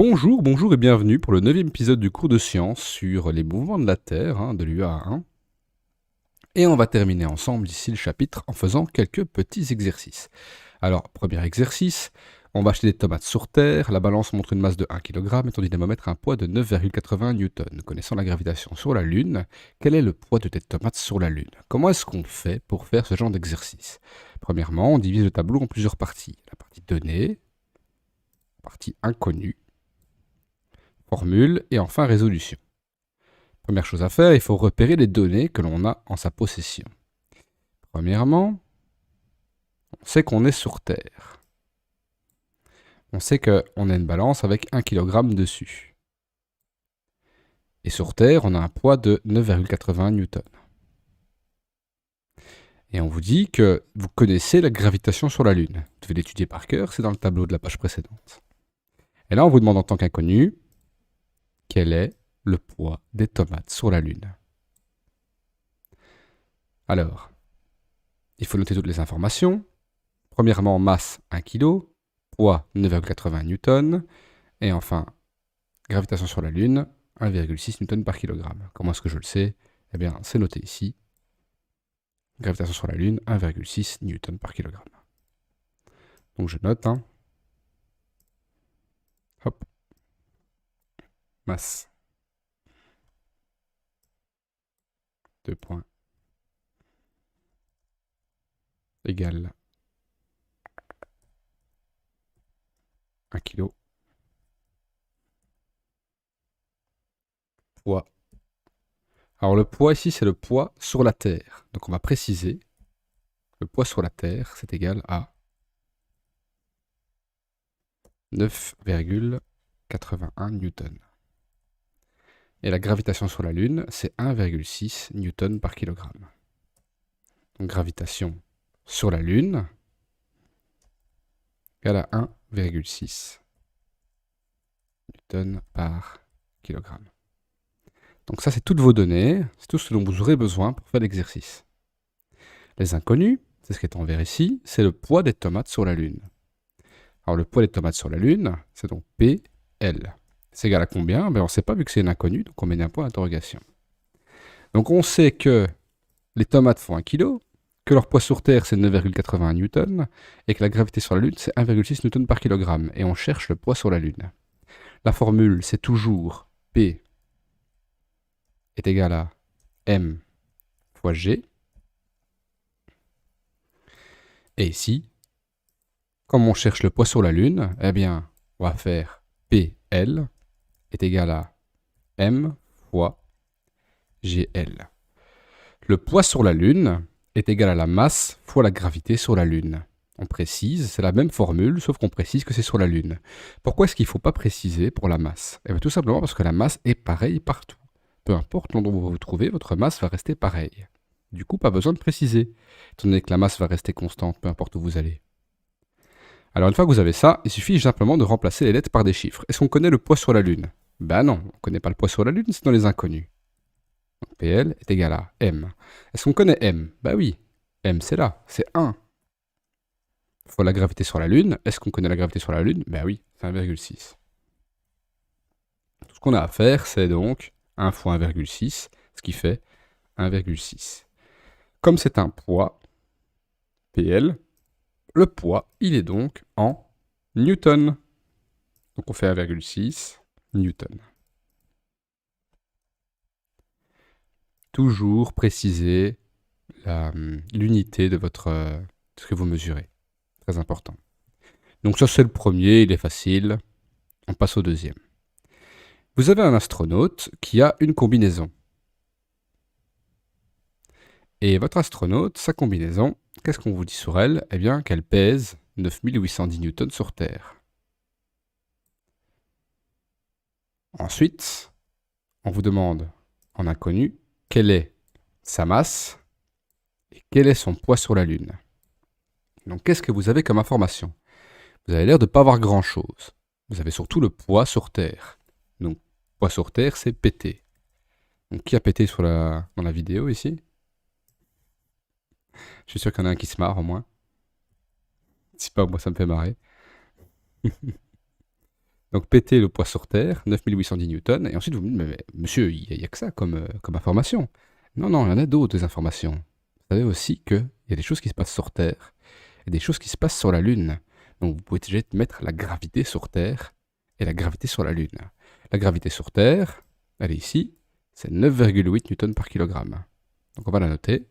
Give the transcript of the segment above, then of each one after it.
Bonjour, bonjour et bienvenue pour le 9e épisode du cours de sciences sur les mouvements de la Terre, de l'UA1. Et on va terminer ensemble ici le chapitre en faisant quelques petits exercices. Alors, premier exercice, on va acheter des tomates sur Terre, la balance montre une masse de 1 kg et ton dynamomètre un poids de 9,80 Newton. Connaissant la gravitation sur la Lune, quel est le poids de tes tomates sur la Lune? Comment est-ce qu'on fait pour faire ce genre d'exercice? Premièrement, on divise le tableau en plusieurs parties. La partie donnée, la partie inconnue, formule et enfin résolution. Première chose à faire, il faut repérer les données que l'on a en sa possession. Premièrement, on sait qu'on est sur Terre. On sait qu'on a une balance avec 1 kg dessus. Et sur Terre, on a un poids de 9,80 Newton. Et on vous dit que vous connaissez la gravitation sur la Lune. Vous devez l'étudier par cœur, c'est dans le tableau de la page précédente. Et là, on vous demande en tant qu'inconnu, quel est le poids des tomates sur la Lune? Alors, il faut noter toutes les informations. Premièrement, masse 1 kg, poids 9,80 Newton, et enfin, gravitation sur la Lune, 1,6 Newton par kilogramme. Comment est-ce que je le sais? Eh bien, c'est noté ici. Gravitation sur la Lune, 1,6 Newton par kilogramme. Donc je note, hop, masse, 2 points, égale 1 kg, poids. Alors le poids ici, c'est le poids sur la Terre. Donc on va préciser, le poids sur la Terre, c'est égal à 9,81 Newton. Et la gravitation sur la Lune, c'est 1,6 Newton par kilogramme. Donc gravitation sur la Lune égale à 1,6 Newton par kilogramme. Donc ça, c'est toutes vos données, c'est tout ce dont vous aurez besoin pour faire l'exercice. Les inconnus, c'est ce qui est en vert ici, c'est le poids des tomates sur la Lune. Alors le poids des tomates sur la Lune, c'est donc PL. C'est égal à combien? On ne sait pas vu que c'est une inconnue, donc on met un point d'interrogation. Donc on sait que les tomates font 1 kg, que leur poids sur Terre c'est 9,81 Newton, et que la gravité sur la Lune c'est 1,6 Newton par kilogramme, et on cherche le poids sur la Lune. La formule c'est toujours P est égal à M fois G, et ici, comme on cherche le poids sur la Lune, eh bien, on va faire PL est égal à M fois GL. Le poids sur la Lune est égal à la masse fois la gravité sur la Lune. On précise, c'est la même formule, sauf qu'on précise que c'est sur la Lune. Pourquoi est-ce qu'il ne faut pas préciser pour la masse? Eh bien, tout simplement parce que la masse est pareille partout. Peu importe l'endroit où vous vous trouvez, votre masse va rester pareille. Du coup, pas besoin de préciser, étant donné que la masse va rester constante, peu importe où vous allez. Alors une fois que vous avez ça, il suffit simplement de remplacer les lettres par des chiffres. Est-ce qu'on connaît le poids sur la Lune? Ben non, on ne connaît pas le poids sur la Lune, c'est dans les inconnus. Donc PL est égal à M. Est-ce qu'on connaît M? Ben oui, M c'est là, c'est 1. Fois la gravité sur la Lune. Est-ce qu'on connaît la gravité sur la Lune? Ben oui, c'est 1,6. Tout ce qu'on a à faire, c'est donc 1 fois 1,6, ce qui fait 1,6. Comme c'est un poids, PL, le poids, il est donc en Newton. Donc on fait 1,6 Newton. Toujours préciser l'unité de ce que vous mesurez. Très important. Donc ça c'est le premier, il est facile. On passe au deuxième. Vous avez un astronaute qui a une combinaison. Et votre astronaute, sa combinaison, qu'est-ce qu'on vous dit sur elle? Eh bien qu'elle pèse 9810 newtons sur Terre. Ensuite, on vous demande, en inconnu, quelle est sa masse et quel est son poids sur la Lune. Donc qu'est-ce que vous avez comme information? Vous avez l'air de ne pas avoir grand-chose. Vous avez surtout le poids sur Terre. Donc, poids sur Terre, c'est pété. Donc, qui a pété dans la vidéo ici? Je suis sûr qu'il y en a un qui se marre au moins. Si pas, moi ça me fait marrer. Donc PT, le poids sur Terre, 9810 newtons. Et ensuite, vous me dites, mais monsieur, il n'y a que ça comme information. Non, non, il y en a d'autres des informations. Vous savez aussi qu'il y a des choses qui se passent sur Terre et des choses qui se passent sur la Lune. Donc vous pouvez déjà mettre la gravité sur Terre et la gravité sur la Lune. La gravité sur Terre, elle est ici, c'est 9,8 newtons par kilogramme. Donc on va la noter.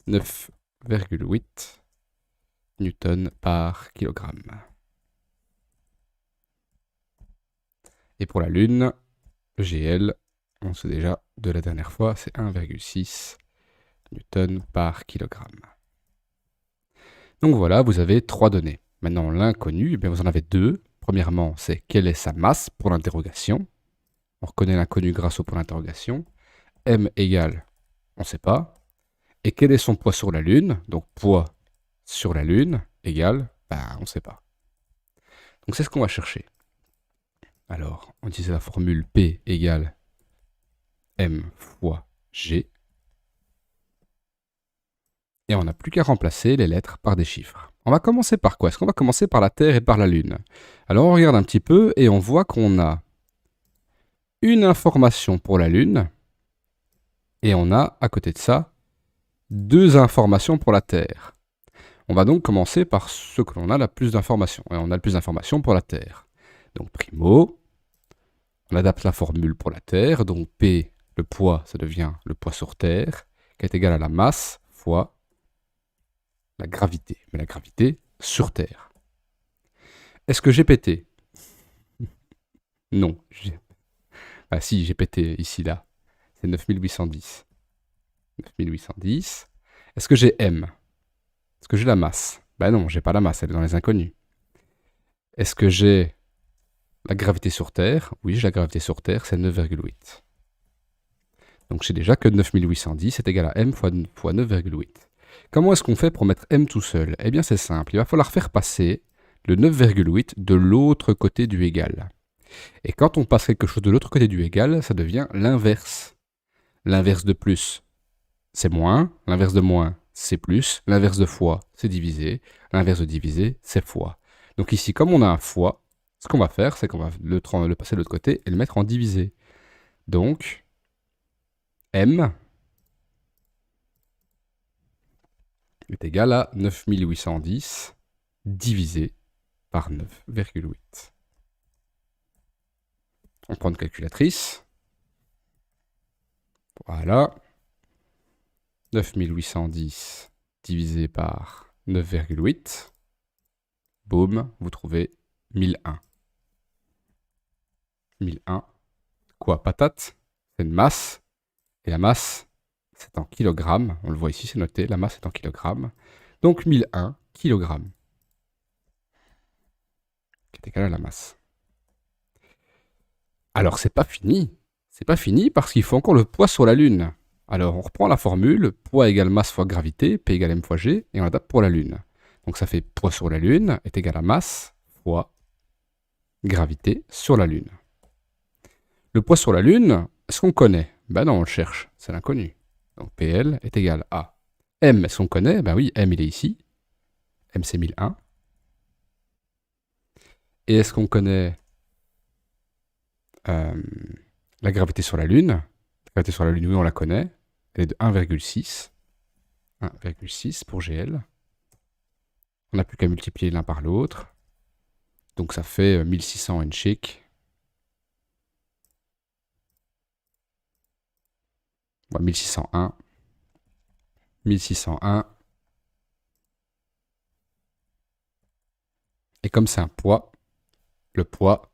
9,8 newtons par kilogramme. Et pour la Lune, le GL, on sait déjà de la dernière fois, c'est 1,6 newtons par kilogramme. Donc voilà, vous avez 3 données. Maintenant, l'inconnu, eh vous en avez 2. Premièrement, c'est quelle est sa masse pour l'interrogation. On reconnaît l'inconnu grâce au point d'interrogation. M égale, on ne sait pas. Et quel est son poids sur la Lune? Donc poids sur la Lune égale, on ne sait pas. Donc c'est ce qu'on va chercher. Alors, on utilise la formule P égale M fois G. Et on n'a plus qu'à remplacer les lettres par des chiffres. On va commencer par quoi? Est-ce qu'on va commencer par la Terre et par la Lune? Alors on regarde un petit peu et on voit qu'on a une information pour la Lune et on a à côté de ça 2 informations pour la Terre. On va donc commencer par ce que l'on a le plus d'informations. Et on a le plus d'informations pour la Terre. Donc primo, on adapte la formule pour la Terre. Donc P, le poids, ça devient le poids sur Terre, qui est égal à la masse fois la gravité. Mais la gravité sur Terre. Est-ce que j'ai pété? Non. Ah si, j'ai pété ici, là. C'est 9810. 9810. Est-ce que j'ai M? Est-ce que j'ai la masse? Ben non, j'ai pas la masse, elle est dans les inconnus. Est-ce que j'ai la gravité sur Terre? Oui, j'ai la gravité sur Terre, c'est 9,8. Donc je sais déjà que 9810 est égal à M fois 9,8. Comment est-ce qu'on fait pour mettre M tout seul? Eh bien c'est simple, il va falloir faire passer le 9,8 de l'autre côté du égal. Et quand on passe quelque chose de l'autre côté du égal, ça devient l'inverse. L'inverse de plus, c'est moins. L'inverse de moins, c'est plus. L'inverse de fois, c'est divisé. L'inverse de divisé, c'est fois. Donc ici, comme on a un fois, ce qu'on va faire, c'est qu'on va le passer de l'autre côté et le mettre en divisé. Donc, M est égal à 9810 divisé par 9,8. On prend une calculatrice. Voilà. 9810 divisé par 9,8. Boum, vous trouvez 1001. 1001. Quoi, patate? C'est une masse. Et la masse, c'est en kilogrammes. On le voit ici, c'est noté. La masse est en kilogrammes. Donc 1001 kilogrammes. Qui est égal à la masse. Alors, c'est pas fini. C'est pas fini parce qu'il faut encore le poids sur la Lune. Alors, on reprend la formule. Poids égale masse fois gravité. P égale M fois G. Et on l'adapte pour la Lune. Donc, ça fait poids sur la Lune est égal à masse fois gravité sur la Lune. Le poids sur la Lune, est-ce qu'on connaît? Ben non, on le cherche. C'est l'inconnu. Donc, PL est égal à M. Est-ce qu'on connaît? Ben oui, M, il est ici. M, c'est 1001. Et est-ce qu'on connaît la gravité sur la Lune? La gravité sur la Lune, oui, on la connaît. Elle est de 1,6. 1,6 pour GL. On n'a plus qu'à multiplier l'un par l'autre. Donc ça fait 1600 N-chic. 1601. 1601. Et comme c'est un poids, le poids,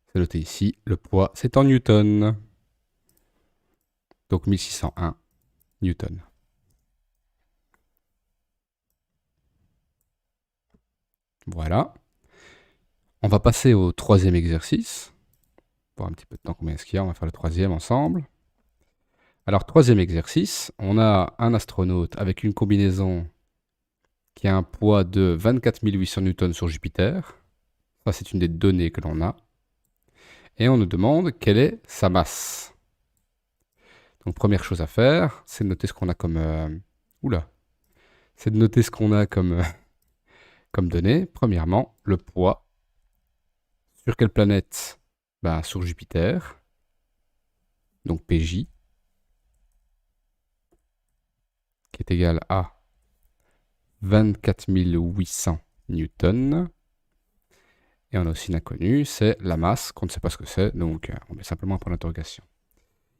c'est noté ici, le poids, c'est en newton. Donc 1601 newton. Voilà. On va passer au troisième exercice. Pour un petit peu de temps, combien est-ce qu'il y a? On va faire le troisième ensemble. Alors, troisième exercice, on a un astronaute avec une combinaison qui a un poids de 24 800 newtons sur Jupiter. Ça, c'est une des données que l'on a. Et on nous demande quelle est sa masse. Donc, première chose à faire, c'est de noter ce qu'on a comme... c'est de noter ce qu'on a comme comme données. Premièrement, le poids. Sur quelle planète? Ben, sur Jupiter. Donc PJ, qui est égal à 24 800 newtons. Et on a aussi l'inconnu, c'est la masse, qu'on ne sait pas ce que c'est, donc on met simplement un point d'interrogation.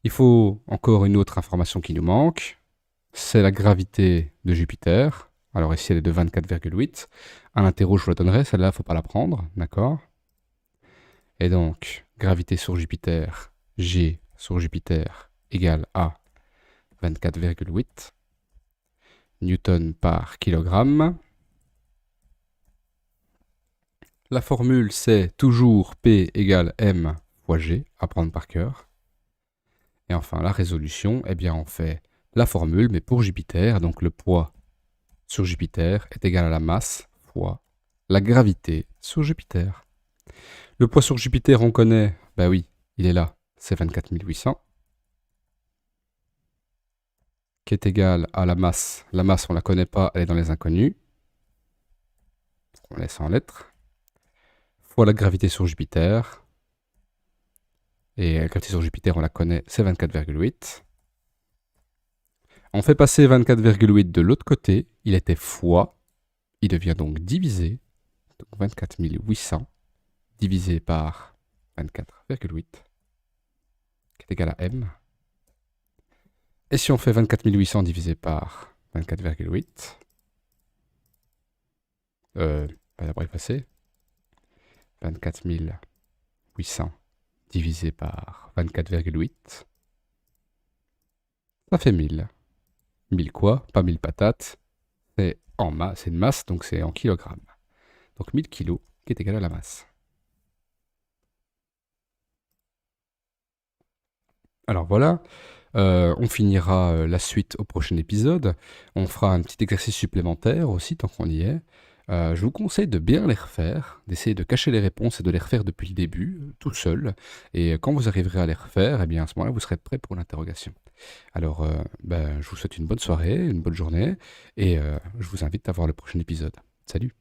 Il faut encore une autre information qui nous manque, c'est la gravité de Jupiter. Alors ici, elle est de 24,8. À l'interro, je vous la donnerai, celle-là, il ne faut pas la prendre, d'accord? Et donc, gravité sur Jupiter, G sur Jupiter, égale à 24,8 newton par kilogramme. La formule, c'est toujours P égale M fois G, à prendre par cœur. Et enfin, la résolution, eh bien, on fait la formule, mais pour Jupiter, donc le poids sur Jupiter est égal à la masse fois la gravité sur Jupiter. Le poids sur Jupiter, on connaît, ben oui, il est là, c'est 24 800, qui est égal à la masse. La masse, on ne la connaît pas, elle est dans les inconnus. On laisse en lettres. Fois la gravité sur Jupiter. Et la gravité sur Jupiter, on la connaît, c'est 24,8. On fait passer 24,8 de l'autre côté. Il était fois. Il devient donc divisé. Donc 24 800 divisé par 24,8, qui est égal à M. Et si on fait 24 800 divisé par 24,8, d'abord y passer. 24 800 divisé par 24,8, ça fait 1000. 1000 quoi? Pas 1000 patates. C'est en masse, c'est une masse, donc c'est en kilogrammes. Donc 1000 kilos, qui est égal à la masse. Alors voilà, on finira la suite au prochain épisode. On fera un petit exercice supplémentaire aussi, tant qu'on y est. Je vous conseille de bien les refaire, d'essayer de cacher les réponses et de les refaire depuis le début, tout seul. Et quand vous arriverez à les refaire, eh bien à ce moment-là, vous serez prêt pour l'interrogation. Alors, je vous souhaite une bonne soirée, une bonne journée, et je vous invite à voir le prochain épisode. Salut!